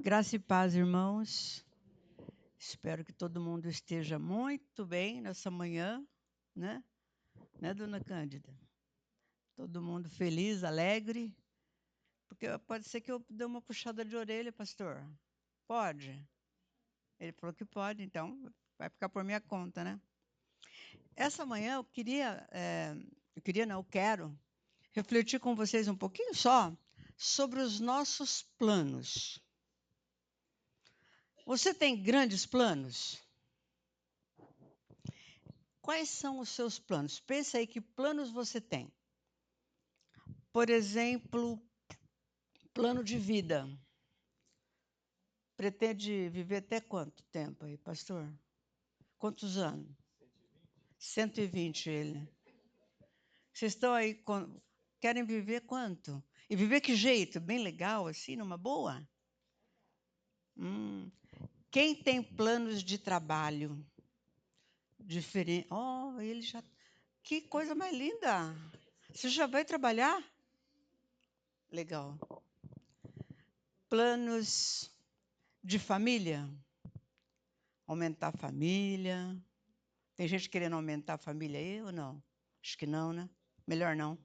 Graça e paz, irmãos. Espero que todo mundo esteja muito bem nessa manhã, né? Né, dona Cândida? Todo mundo feliz, alegre. Porque pode ser que eu dê uma puxada de orelha, pastor. Pode? Ele falou que pode, então vai ficar por minha conta, né? Essa manhã eu quero refletir com vocês um pouquinho só sobre os nossos planos. Você tem grandes planos? Quais são os seus planos? Pensa aí que planos você tem. Por exemplo, plano de vida. Pretende viver até quanto tempo aí, pastor? Quantos anos? 120 ele. Vocês estão aí, querem viver quanto? E viver que jeito? Bem legal, assim, numa boa? Quem tem planos de trabalho diferente? Oh, ele já... Que coisa mais linda! Você já vai trabalhar? Legal. Planos de família? Aumentar a família. Tem gente querendo aumentar a família aí ou não? Acho que não, né? Melhor não.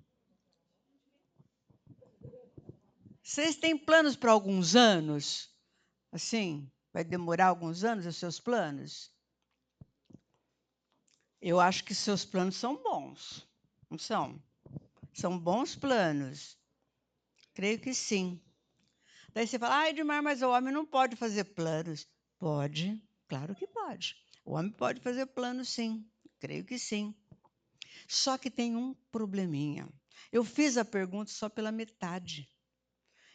Vocês têm planos para alguns anos? Assim, vai demorar alguns anos os seus planos? Eu acho que seus planos são bons. Não são? São bons planos. Creio que sim. Daí você fala, Edmar, mas o homem não pode fazer planos. Pode, claro que pode. O homem pode fazer planos, sim. Creio que sim. Só que tem um probleminha. Eu fiz a pergunta só pela metade.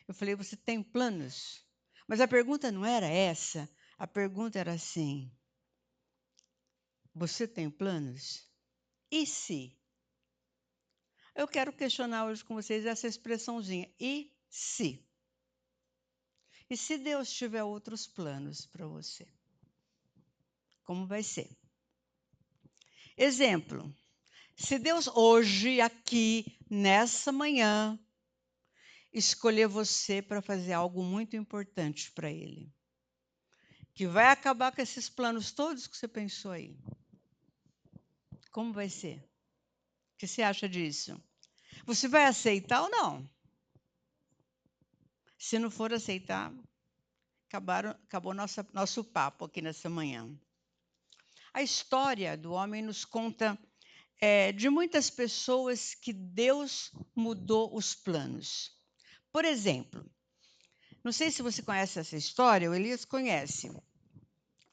Eu falei, você tem planos? Mas a pergunta não era essa. A pergunta era assim, você tem planos? E se? Eu quero questionar hoje com vocês essa expressãozinha, e se? E se Deus tiver outros planos para você? Como vai ser? Exemplo, se Deus hoje, aqui, nessa manhã, escolher você para fazer algo muito importante para Ele, que vai acabar com esses planos todos que você pensou aí. Como vai ser? O que você acha disso? Você vai aceitar ou não? Se não for aceitar, acabou nosso papo aqui nessa manhã. A história do homem nos conta de muitas pessoas que Deus mudou os planos. Por exemplo, não sei se você conhece essa história, o Elias conhece.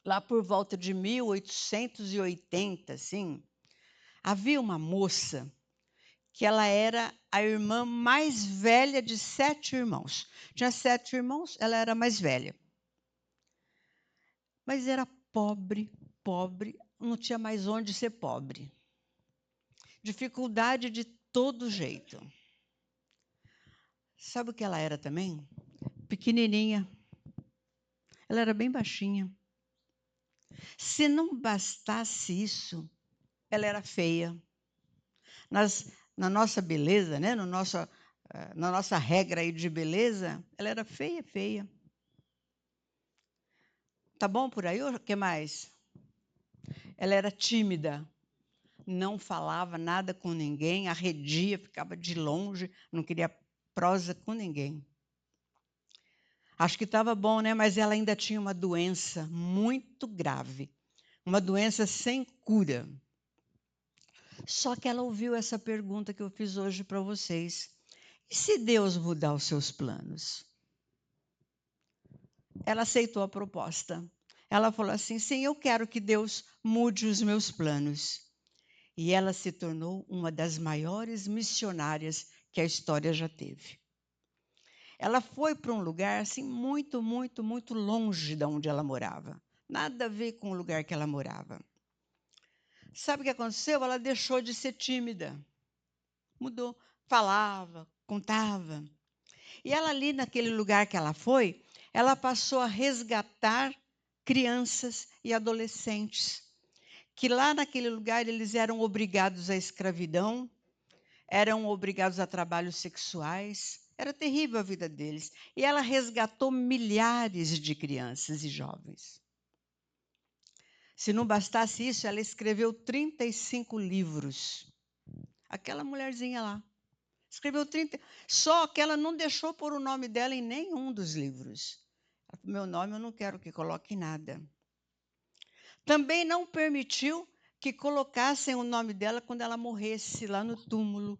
Lá por volta de 1880, assim, havia uma moça que ela era a irmã mais velha de 7 irmãos. Tinha 7 irmãos, ela era a mais velha. Mas era pobre, pobre, não tinha mais onde ser pobre. Dificuldade de todo jeito. Sabe o que ela era também? Pequenininha. Ela era bem baixinha. Se não bastasse isso, ela era feia. Na nossa beleza, né? Na nossa regra aí de beleza, ela era feia, feia. Tá bom por aí? O que mais? Ela era tímida. Não falava nada com ninguém, arredia, ficava de longe, não queria prosa com ninguém. Acho que estava bom, né? Mas ela ainda tinha uma doença muito grave, uma doença sem cura. Só que ela ouviu essa pergunta que eu fiz hoje para vocês. E se Deus mudar os seus planos? Ela aceitou a proposta. Ela falou assim: sim, eu quero que Deus mude os meus planos. E ela se tornou uma das maiores missionárias que a história já teve. Ela foi para um lugar assim muito, muito, muito longe de onde ela morava. Nada a ver com o lugar que ela morava. Sabe o que aconteceu? Ela deixou de ser tímida. Mudou. Falava, contava. E ela ali naquele lugar que ela foi, ela passou a resgatar crianças e adolescentes. Que lá naquele lugar eles eram obrigados à escravidão, eram obrigados a trabalhos sexuais, Era terrível a vida deles. E ela resgatou milhares de crianças e jovens. Se não bastasse isso, ela escreveu 35 livros. Aquela mulherzinha lá. Escreveu 30. Só que ela não deixou pôr o nome dela em nenhum dos livros. Meu nome eu não quero que coloque nada. Também não permitiu que colocassem o nome dela quando ela morresse lá no túmulo.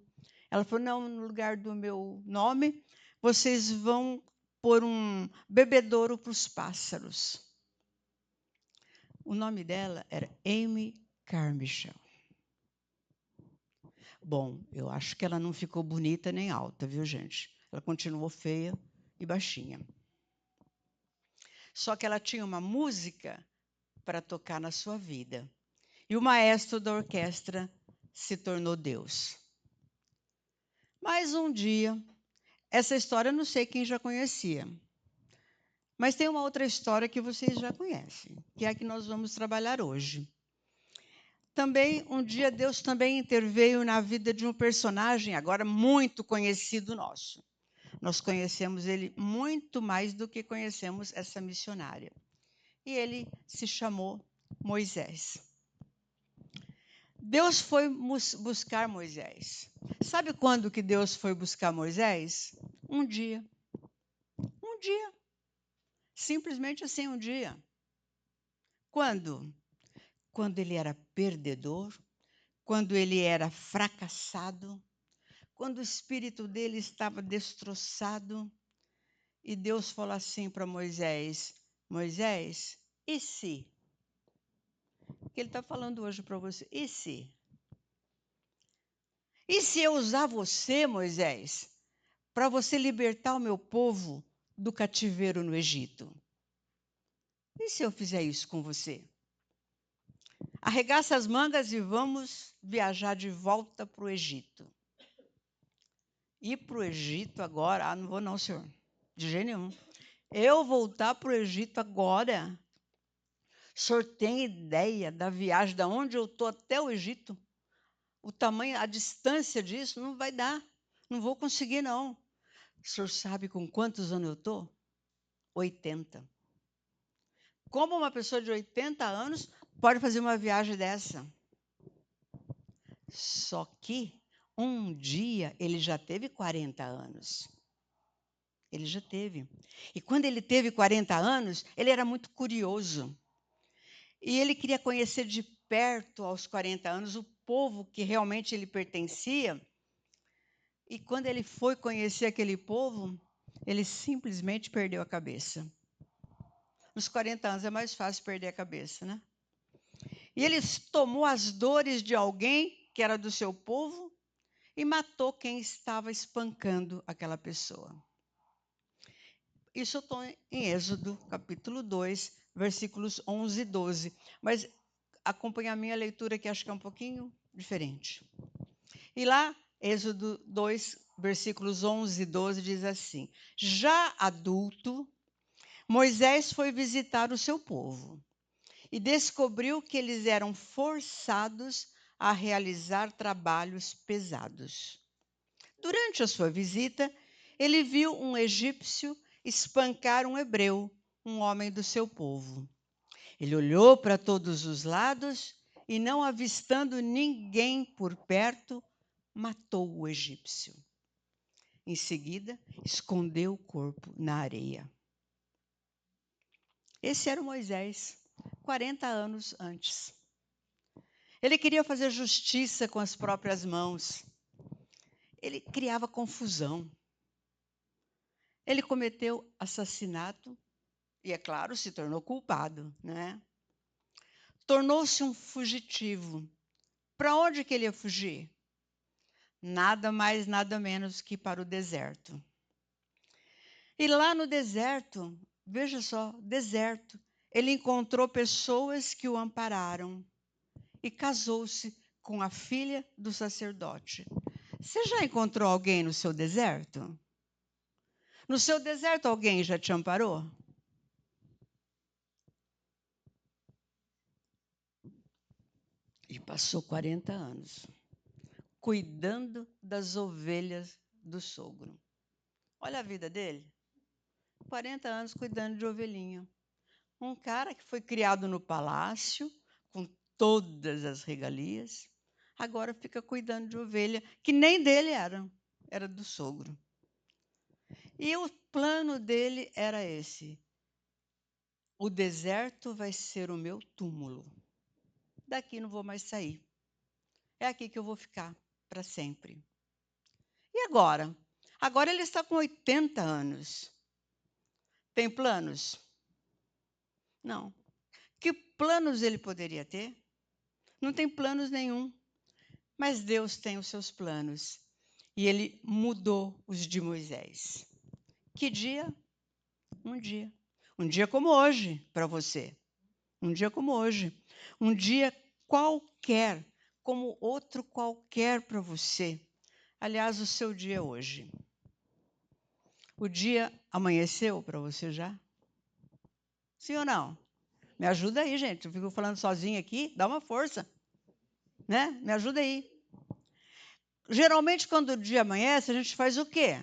Ela falou, não, no lugar do meu nome, vocês vão pôr um bebedouro para os pássaros. O nome dela era Amy Carmichael. Bom, eu acho que ela não ficou bonita nem alta, viu, gente? Ela continuou feia e baixinha. Só que ela tinha uma música para tocar na sua vida. E o maestro da orquestra se tornou Deus. Mas um dia, essa história eu não sei quem já conhecia. Mas tem uma outra história que vocês já conhecem, que é a que nós vamos trabalhar hoje. Também, um dia, Deus também interveio na vida de um personagem agora muito conhecido nosso. Nós conhecemos ele muito mais do que conhecemos essa missionária. E ele se chamou Moisés. Deus foi buscar Moisés. Sabe quando que Deus foi buscar Moisés? Um dia. Um dia. Simplesmente assim, um dia. Quando? Quando ele era perdedor, quando ele era fracassado, quando o espírito dele estava destroçado. E Deus falou assim para Moisés, Moisés, e se? O que ele está falando hoje para você? E se? E se eu usar você, Moisés, para você libertar o meu povo do cativeiro no Egito? E se eu fizer isso com você? Arregaça as mangas e vamos viajar de volta para o Egito. Ir para o Egito agora? Ah, não vou não, senhor. De jeito nenhum. Eu voltar para o Egito agora? O senhor tem ideia da viagem, de onde eu estou até o Egito? O tamanho, a distância disso não vai dar. Não vou conseguir, não. O senhor sabe com quantos anos eu estou? 80. Como uma pessoa de 80 anos pode fazer uma viagem dessa? Só que um dia ele já teve 40 anos. Ele já teve. E quando ele teve 40 anos, ele era muito curioso. E ele queria conhecer de perto, aos 40 anos, o povo que realmente ele pertencia. E quando ele foi conhecer aquele povo, ele simplesmente perdeu a cabeça. Nos 40 anos é mais fácil perder a cabeça, né? E ele tomou as dores de alguém que era do seu povo e matou quem estava espancando aquela pessoa. Isso eu estou em Êxodo, capítulo 2, versículos 11 e 12. Mas acompanha a minha leitura, que acho que é um pouquinho diferente. E lá, Êxodo 2, versículos 11 e 12, diz assim: Já adulto, Moisés foi visitar o seu povo e descobriu que eles eram forçados a realizar trabalhos pesados. Durante a sua visita, ele viu um egípcio espancar um hebreu, um homem do seu povo. Ele olhou para todos os lados e, não avistando ninguém por perto, matou o egípcio. Em seguida, escondeu o corpo na areia. Esse era o Moisés, 40 anos antes. Ele queria fazer justiça com as próprias mãos. Ele criava confusão. Ele cometeu assassinato e, é claro, se tornou culpado, né? Tornou-se um fugitivo. Para onde que ele ia fugir? Nada mais, nada menos que para o deserto. E lá no deserto, veja só, deserto, ele encontrou pessoas que o ampararam e casou-se com a filha do sacerdote. Você já encontrou alguém no seu deserto? No seu deserto, alguém já te amparou? E passou 40 anos cuidando das ovelhas do sogro. Olha a vida dele. 40 anos cuidando de ovelhinha. Um cara que foi criado no palácio, com todas as regalias, agora fica cuidando de ovelha, que nem dele era do sogro. E o plano dele era esse: o deserto vai ser o meu túmulo. Daqui não vou mais sair. É aqui que eu vou ficar para sempre. E agora? Agora ele está com 80 anos. Tem planos? Não. Que planos ele poderia ter? Não tem planos nenhum. Mas Deus tem os seus planos. E ele mudou os de Moisés. Que dia? Um dia. Um dia como hoje para você. Um dia como hoje. Um dia qualquer, como outro qualquer para você. Aliás, o seu dia é hoje. O dia amanheceu para você já? Sim ou não? Me ajuda aí, gente. Eu fico falando sozinha aqui, dá uma força. Né? Me ajuda aí. Geralmente, quando o dia amanhece, a gente faz o quê?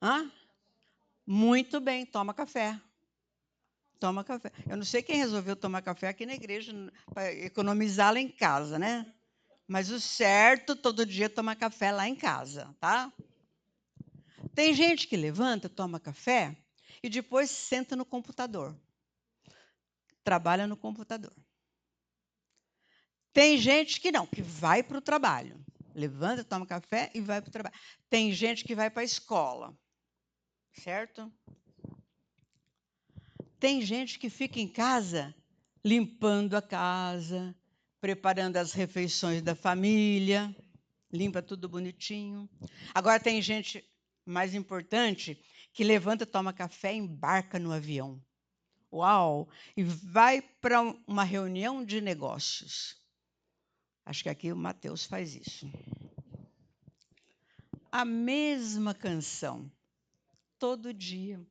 Hã? Muito bem, toma café. Toma café. Eu não sei quem resolveu tomar café aqui na igreja para economizar lá em casa, né? Mas o certo, todo dia, é tomar café lá em casa, tá? Tem gente que levanta, toma café e depois senta no computador. Trabalha no computador. Tem gente que não, que vai para o trabalho. Levanta, toma café e vai para o trabalho. Tem gente que vai para a escola, certo? Tem gente que fica em casa limpando a casa, preparando as refeições da família, limpa tudo bonitinho. Agora tem gente mais importante que levanta, toma café e embarca no avião. Uau! E vai para uma reunião de negócios. Acho que aqui o Mateus faz isso. A mesma canção, todo dia.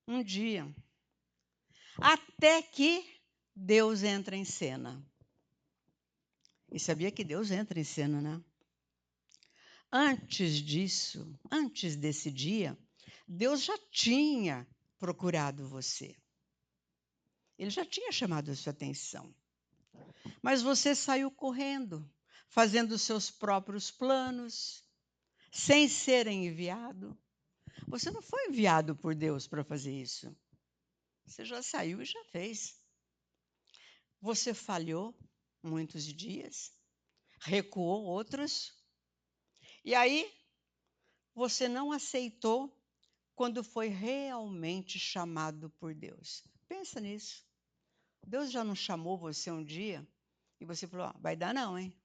Um dia. Até que Deus entra em cena. E sabia que Deus entra em cena, né? Antes disso, antes desse dia, Deus já tinha procurado você. Ele já tinha chamado a sua atenção. Mas você saiu correndo, fazendo os seus próprios planos, sem ser enviado. Você não foi enviado por Deus para fazer isso. Você já saiu e já fez. Você falhou muitos dias, recuou outros, e aí você não aceitou quando foi realmente chamado por Deus. Pensa nisso. Deus já não chamou você um dia e você falou: "Ah, vai dar não, hein?"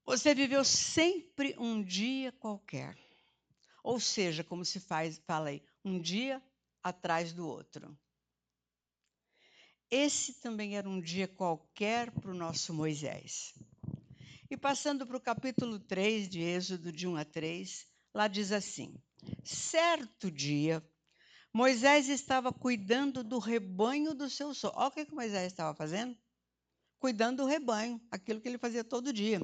Você viveu sempre um dia qualquer. Ou seja, como se fala aí, um dia atrás do outro. Esse também era um dia qualquer para o nosso Moisés. E passando para o capítulo 3 de Êxodo, de 1 a 3, lá diz assim: certo dia, Moisés estava cuidando do rebanho do seu sogro. Olha o que Moisés estava fazendo? Cuidando do rebanho, aquilo que ele fazia todo dia.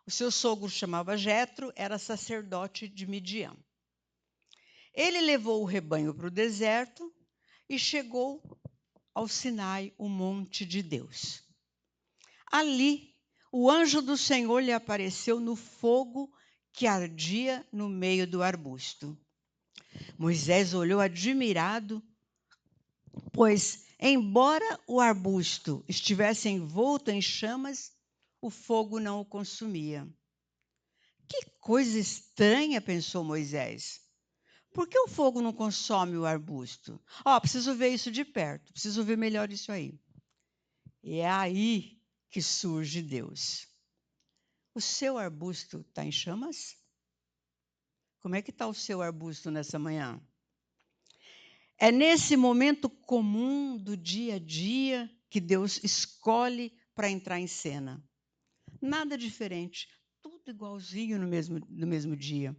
O seu sogro chamava Jetro, era sacerdote de Midian. Ele levou o rebanho para o deserto e chegou ao Sinai, o monte de Deus. Ali, o anjo do Senhor lhe apareceu no fogo que ardia no meio do arbusto. Moisés olhou admirado, pois, embora o arbusto estivesse envolto em chamas, o fogo não o consumia. Que coisa estranha, pensou Moisés. Por que o fogo não consome o arbusto? Preciso ver isso de perto, preciso ver melhor isso aí. E é aí que surge Deus. O seu arbusto está em chamas? Como é que está o seu arbusto nessa manhã? É nesse momento comum do dia a dia que Deus escolhe para entrar em cena. Nada diferente, tudo igualzinho no mesmo dia.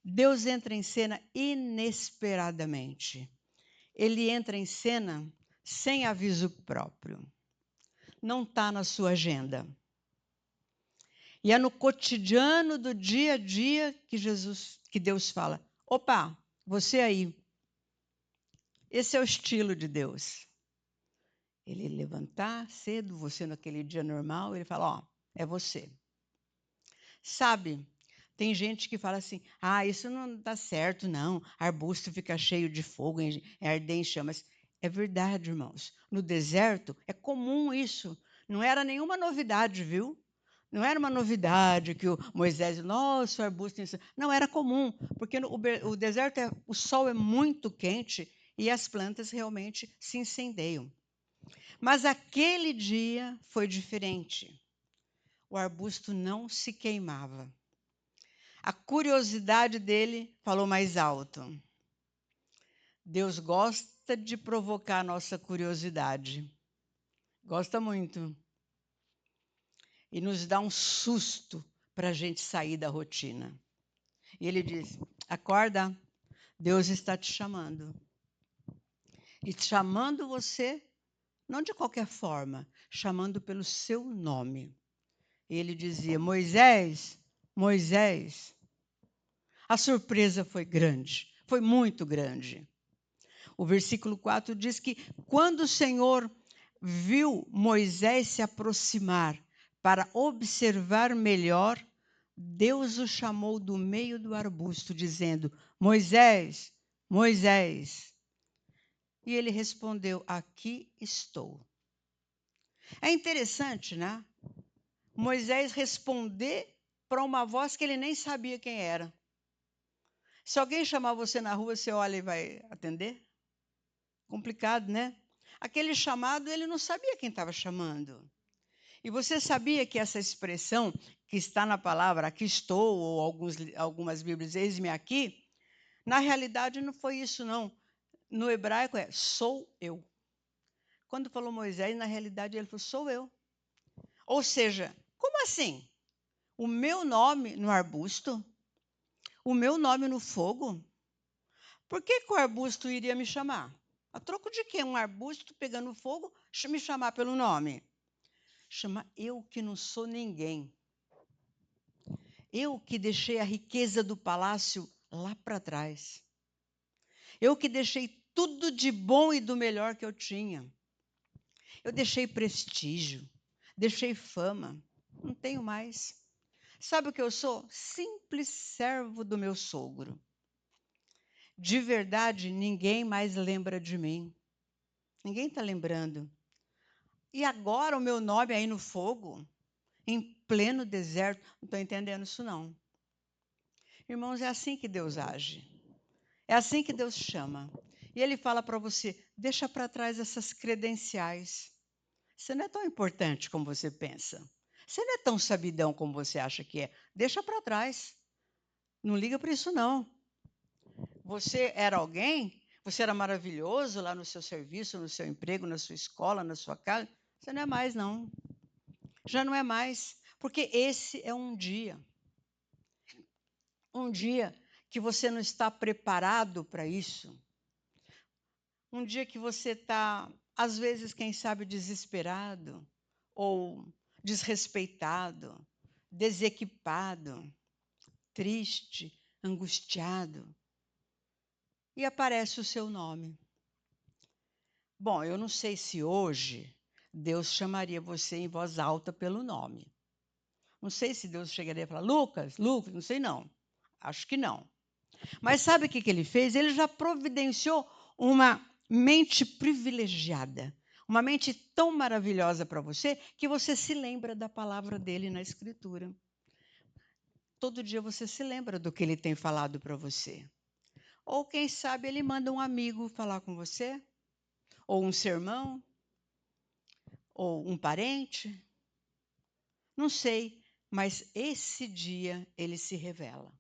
Deus entra em cena inesperadamente. Ele entra em cena sem aviso próprio. Não está na sua agenda. E é no cotidiano do dia a dia que Deus fala: opa, você aí. Esse é o estilo de Deus. Ele levantar cedo, você naquele dia normal, ele fala: ó, é você. Sabe, tem gente que fala assim: ah, isso não dá certo, não. Arbusto fica cheio de fogo, arder em chamas. É verdade, irmãos. No deserto é comum isso. Não era nenhuma novidade, viu? Não era uma novidade que o Moisés, nossa, o arbusto. Não, era comum, porque o deserto, o sol é muito quente e as plantas realmente se incendeiam. Mas aquele dia foi diferente. O arbusto não se queimava. A curiosidade dele falou mais alto. Deus gosta de provocar a nossa curiosidade. Gosta muito. E nos dá um susto para a gente sair da rotina. E ele diz: acorda, Deus está te chamando. E chamando você, não de qualquer forma, chamando pelo seu nome. E ele dizia: Moisés, Moisés. A surpresa foi grande, foi muito grande. O versículo 4 diz que quando o Senhor viu Moisés se aproximar para observar melhor, Deus o chamou do meio do arbusto, dizendo: Moisés, Moisés. E ele respondeu: aqui estou. É interessante, né? Moisés responder para uma voz que ele nem sabia quem era. Se alguém chamar você na rua, você olha e vai atender? Complicado, né? Aquele chamado, ele não sabia quem estava chamando. E você sabia que essa expressão que está na palavra, aqui estou, ou algumas Bíblias, eis-me aqui, na realidade não foi isso, não. No hebraico é, sou eu. Quando falou Moisés, na realidade ele falou, sou eu. Ou seja, como assim? O meu nome no arbusto? O meu nome no fogo? Por que o arbusto iria me chamar? A troco de quê? Um arbusto pegando fogo, me chamar pelo nome? Chama eu que não sou ninguém. Eu que deixei a riqueza do palácio lá para trás. Eu que deixei tudo de bom e do melhor que eu tinha. Eu deixei prestígio, deixei fama. Não tenho mais. Sabe o que eu sou? Simples servo do meu sogro. De verdade, ninguém mais lembra de mim. Ninguém está lembrando. E agora o meu nome aí no fogo, em pleno deserto. Não estou entendendo isso, não. Irmãos, é assim que Deus age. É assim que Deus chama. E Ele fala para você, deixa para trás essas credenciais. Você não é tão importante como você pensa. Você não é tão sabidão como você acha que é. Deixa para trás. Não liga para isso, não. Você era alguém, você era maravilhoso lá no seu serviço, no seu emprego, na sua escola, na sua casa. Você não é mais, não. Já não é mais. Porque esse é um dia. Um dia que você não está preparado para isso. Um dia que você está, às vezes, quem sabe, desesperado, ou desrespeitado, desequipado, triste, angustiado. E aparece o seu nome. Bom, eu não sei se hoje Deus chamaria você em voz alta pelo nome. Não sei se Deus chegaria a falar, Lucas, Lucas, não sei não. Acho que não. Mas sabe o que ele fez? Ele já providenciou uma mente privilegiada, uma mente tão maravilhosa para você, que você se lembra da palavra dele na Escritura. Todo dia você se lembra do que ele tem falado para você. Ou quem sabe ele manda um amigo falar com você, ou um sermão, ou um parente. Não sei, mas esse dia ele se revela.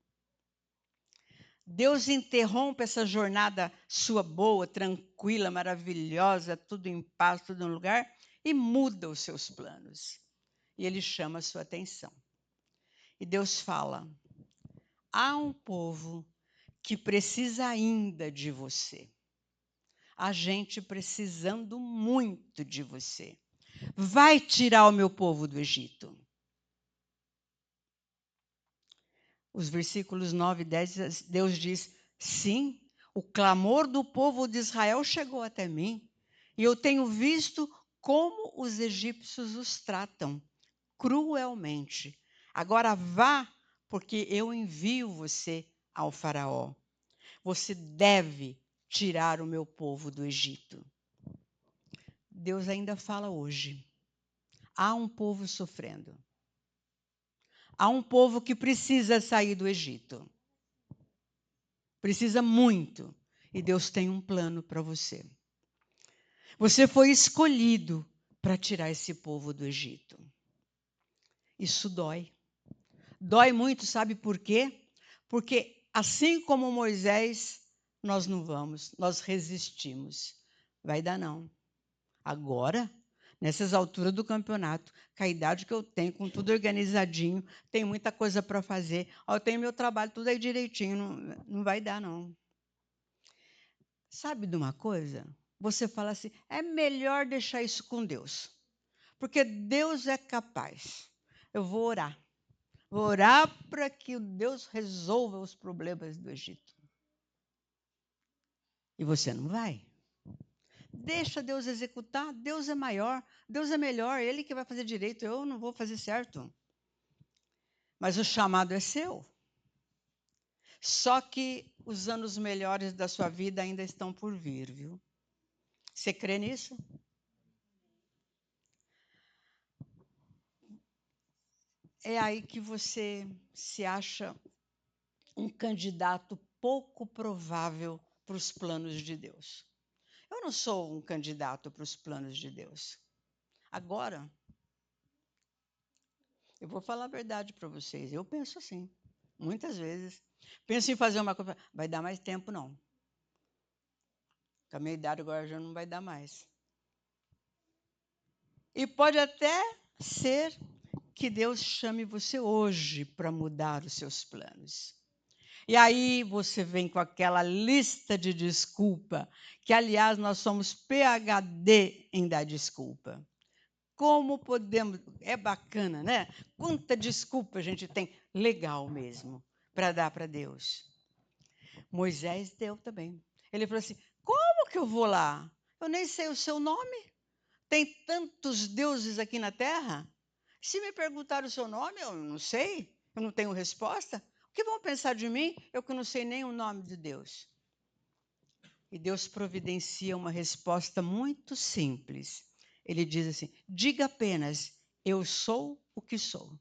Deus interrompe essa jornada sua boa, tranquila, maravilhosa, tudo em paz, tudo no lugar, e muda os seus planos. E ele chama a sua atenção. E Deus fala: há um povo que precisa ainda de você. A gente precisando muito de você. Vai tirar o meu povo do Egito. os versículos 9 e 10, Deus diz: sim, o clamor do povo de Israel chegou até mim, e eu tenho visto como os egípcios os tratam cruelmente. Agora vá, porque eu envio você ao faraó. Você deve tirar o meu povo do Egito. Deus ainda fala hoje. Há um povo sofrendo. Há um povo que precisa sair do Egito. Precisa muito. E Deus tem um plano para você. Você foi escolhido para tirar esse povo do Egito. Isso dói. Dói muito, sabe por quê? Porque assim como Moisés, nós não vamos, nós resistimos. Vai dar não. Agora, nessas alturas do campeonato, com a idade que eu tenho, com tudo organizadinho, tem muita coisa para fazer. Ó, eu tenho meu trabalho tudo aí direitinho, não vai dar não. Sabe de uma coisa? Você fala assim, é melhor deixar isso com Deus, porque Deus é capaz. Eu vou orar. Vou orar para que o Deus resolva os problemas do Egito. E você não vai. Deixa Deus executar. Deus é maior. Deus é melhor. Ele que vai fazer direito. Eu não vou fazer certo. Mas o chamado é seu. Só que os anos melhores da sua vida ainda estão por vir, viu? Você crê nisso? É aí que você se acha um candidato pouco provável para os planos de Deus. Eu não sou um candidato para os planos de Deus. Agora, eu vou falar a verdade para vocês. Eu penso assim, muitas vezes. Penso em fazer uma coisa, vai dar mais tempo, não. Com a minha idade agora já não vai dar mais. E pode até ser que Deus chame você hoje para mudar os seus planos. E aí você vem com aquela lista de desculpa, que aliás nós somos PhD em dar desculpa. Como podemos, é bacana, né? Quanta desculpa a gente tem, legal mesmo, para dar para Deus. Moisés deu também. Ele falou assim, como que eu vou lá? Eu nem sei o seu nome. Tem tantos deuses aqui na terra. Se me perguntar o seu nome, eu não sei, eu não tenho resposta. O que vão pensar de mim? Eu que não sei nem o nome de Deus. E Deus providencia uma resposta muito simples. Ele diz assim, diga apenas, eu sou o que sou.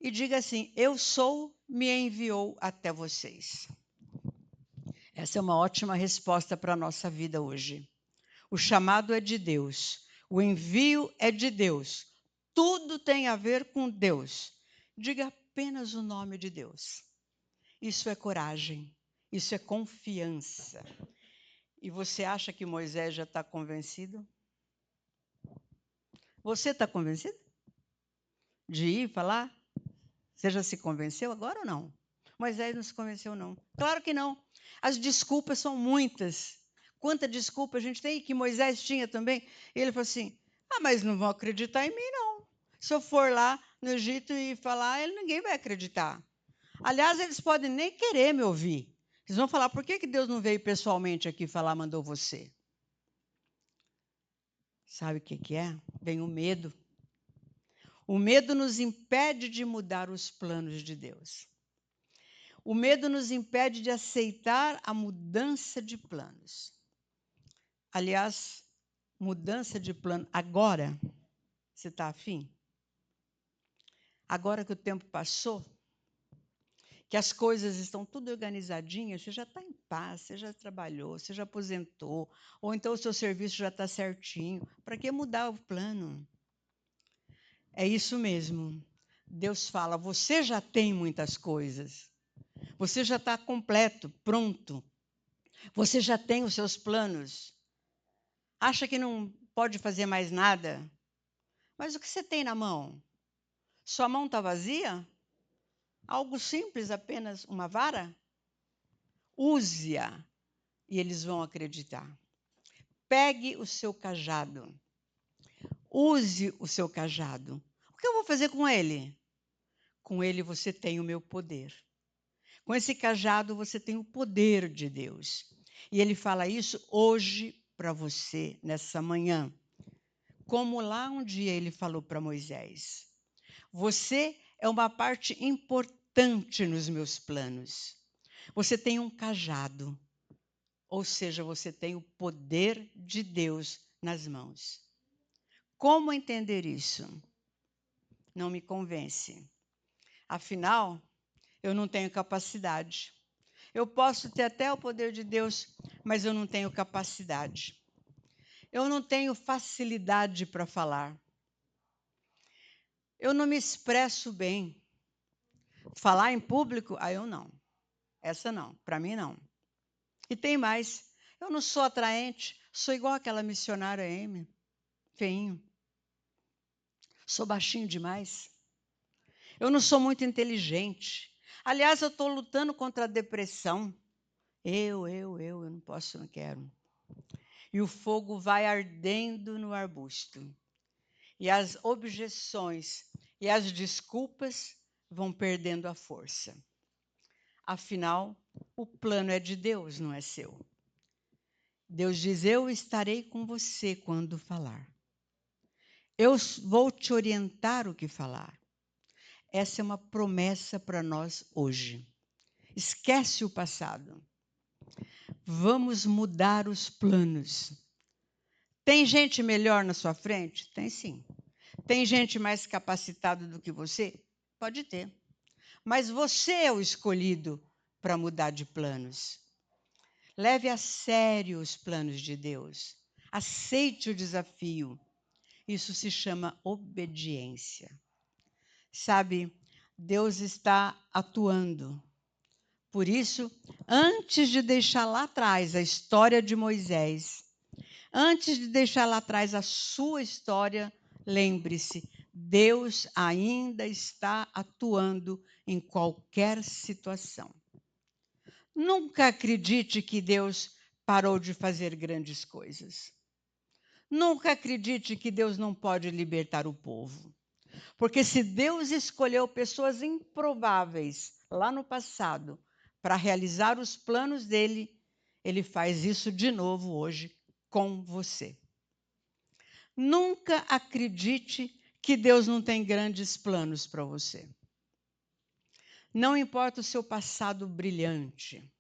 E diga assim, eu sou, me enviou até vocês. Essa é uma ótima resposta para a nossa vida hoje. O chamado é de Deus, o envio é de Deus. Tudo tem a ver com Deus. Diga apenas o nome de Deus. Isso é coragem, isso é confiança. E você acha que Moisés já está convencido? Você está convencido? De ir falar? Você já se convenceu agora ou não? Moisés não se convenceu, não. Claro que não. As desculpas são muitas. Quanta desculpa a gente tem, que Moisés tinha também. Ele falou assim, mas não vão acreditar em mim, não. Se eu for lá no Egito e falar, ninguém vai acreditar. Aliás, eles podem nem querer me ouvir. Eles vão falar, por que Deus não veio pessoalmente aqui falar, mandou você? Sabe o que é? Vem o medo. O medo nos impede de mudar os planos de Deus. O medo nos impede de aceitar a mudança de planos. Aliás, mudança de plano agora, você está afim? Agora que o tempo passou, que as coisas estão tudo organizadinhas, você já está em paz, você já trabalhou, você já aposentou, ou então o seu serviço já está certinho. Para que mudar o plano? É isso mesmo. Deus fala, você já tem muitas coisas. Você já está completo, pronto. Você já tem os seus planos. Acha que não pode fazer mais nada? Mas o que você tem na mão? Sua mão está vazia? Algo simples, apenas uma vara? Use-a e eles vão acreditar. Pegue o seu cajado. Use o seu cajado. O que eu vou fazer com ele? Com ele você tem o meu poder. Com esse cajado você tem o poder de Deus. E ele fala isso hoje para você, nessa manhã. Como lá um dia ele falou para Moisés. Você é uma parte importante nos meus planos. Você tem um cajado. Ou seja, você tem o poder de Deus nas mãos. Como entender isso? Não me convence. Afinal, eu não tenho capacidade. Eu posso ter até o poder de Deus, mas eu não tenho capacidade. Eu não tenho facilidade para falar. Eu não me expresso bem. Falar em público, eu não. Essa não, para mim não. E tem mais. Eu não sou atraente, sou igual aquela missionária Amy, feinho. Sou baixinho demais. Eu não sou muito inteligente. Aliás, eu estou lutando contra a depressão. Eu não posso, não quero. E o fogo vai ardendo no arbusto. E as objeções e as desculpas vão perdendo a força. Afinal, o plano é de Deus, não é seu. Deus diz: eu estarei com você quando falar. Eu vou te orientar o que falar. Essa é uma promessa para nós hoje. Esquece o passado. Vamos mudar os planos. Tem gente melhor na sua frente? Tem sim. Tem gente mais capacitada do que você? Pode ter. Mas você é o escolhido para mudar de planos. Leve a sério os planos de Deus. Aceite o desafio. Isso se chama obediência. Sabe, Deus está atuando. Por isso, antes de deixar lá atrás a história de Moisés, antes de deixar lá atrás a sua história, lembre-se, Deus ainda está atuando em qualquer situação. Nunca acredite que Deus parou de fazer grandes coisas. Nunca acredite que Deus não pode libertar o povo. Porque se Deus escolheu pessoas improváveis lá no passado para realizar os planos dele, ele faz isso de novo hoje com você. Nunca acredite que Deus não tem grandes planos para você. Não importa o seu passado brilhante.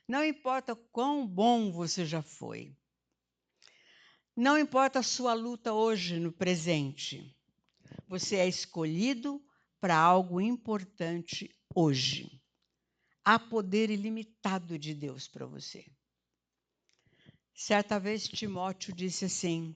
Não importa quão bom você já foi. Não importa a sua luta hoje, no presente. Você é escolhido para algo importante hoje. Há poder ilimitado de Deus para você. Certa vez Timóteo disse assim: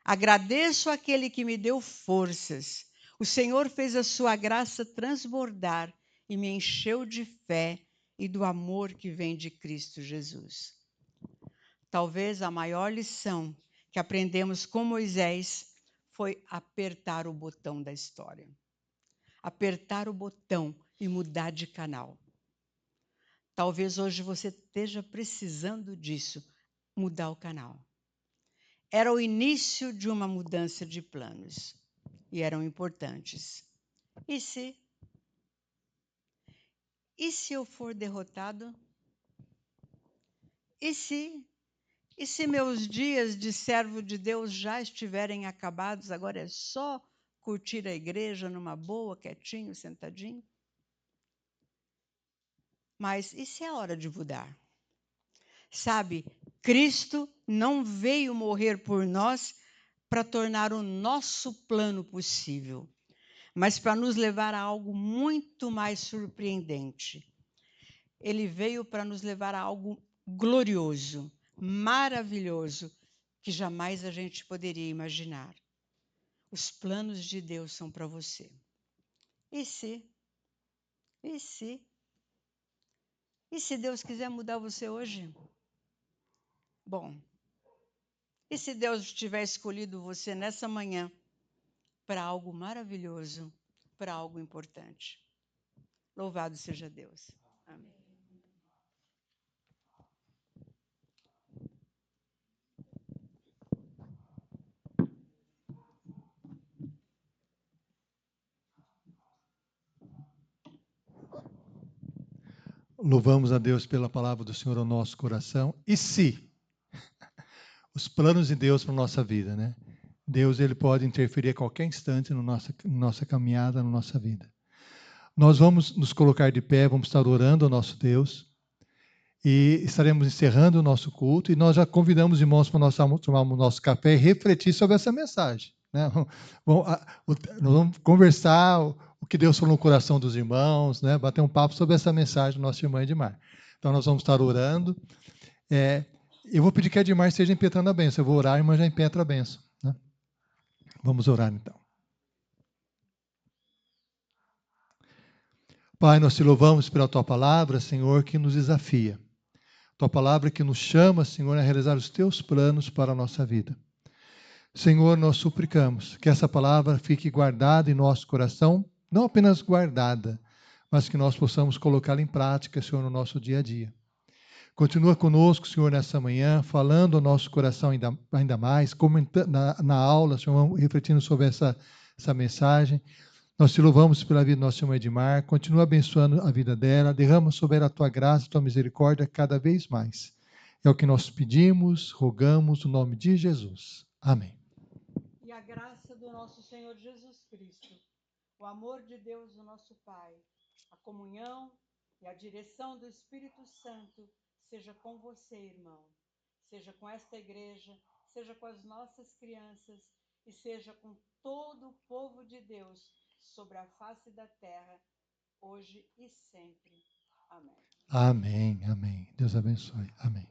agradeço àquele que me deu forças. O Senhor fez a sua graça transbordar e me encheu de fé e do amor que vem de Cristo Jesus. Talvez a maior lição que aprendemos com Moisés foi apertar o botão da história. Apertar o botão e mudar de canal. Talvez hoje você esteja precisando disso, mudar o canal. Era o início de uma mudança de planos e eram importantes. E se eu for derrotado? E se meus dias de servo de Deus já estiverem acabados, agora é só curtir a igreja numa boa, quietinho, sentadinho? Mas e se é hora de mudar? Sabe, Cristo não veio morrer por nós para tornar o nosso plano possível, mas para nos levar a algo muito mais surpreendente. Ele veio para nos levar a algo glorioso, maravilhoso, que jamais a gente poderia imaginar. Os planos de Deus são para você. E se? E se? E se Deus quiser mudar você hoje? Bom, e se Deus tiver escolhido você nessa manhã para algo maravilhoso, para algo importante? Louvado seja Deus. Amém. louvamos a Deus pela palavra do Senhor ao nosso coração. E se os planos de Deus para a nossa vida, né? Deus, ele pode interferir a qualquer instante na nossa caminhada, na nossa vida. Nós vamos nos colocar de pé, vamos estar orando ao nosso Deus e estaremos encerrando o nosso culto e nós já convidamos os irmãos para nós tomarmos o nosso café e refletir sobre essa mensagem, né? Nós vamos conversar o que Deus falou no coração dos irmãos, né? Bater um papo sobre essa mensagem do nosso irmão Edmar. Então nós vamos estar orando. Eu vou pedir que a Edmar esteja impetrando a bênção. Eu vou orar, a irmã já impetra a bênção, né? Vamos orar então. Pai, nós te louvamos pela tua palavra, Senhor, que nos desafia. Tua palavra que nos chama, Senhor, a realizar os teus planos para a nossa vida. Senhor, nós suplicamos que essa palavra fique guardada em nosso coração, não apenas guardada, mas que nós possamos colocá-la em prática, Senhor, no nosso dia a dia. Continua conosco, Senhor, nessa manhã, falando ao nosso coração ainda mais, comentando na aula, Senhor, refletindo sobre essa mensagem. Nós te louvamos pela vida do nosso irmão Edmar, continua abençoando a vida dela, derrama sobre ela a tua graça e tua misericórdia cada vez mais. É o que nós pedimos, rogamos, no nome de Jesus. Amém. E a graça do nosso Senhor Jesus Cristo, o amor de Deus, o nosso Pai, a comunhão e a direção do Espírito Santo seja com você, irmão, seja com esta igreja, seja com as nossas crianças e seja com todo o povo de Deus sobre a face da terra, hoje e sempre. Amém. Amém, amém. Deus abençoe. Amém.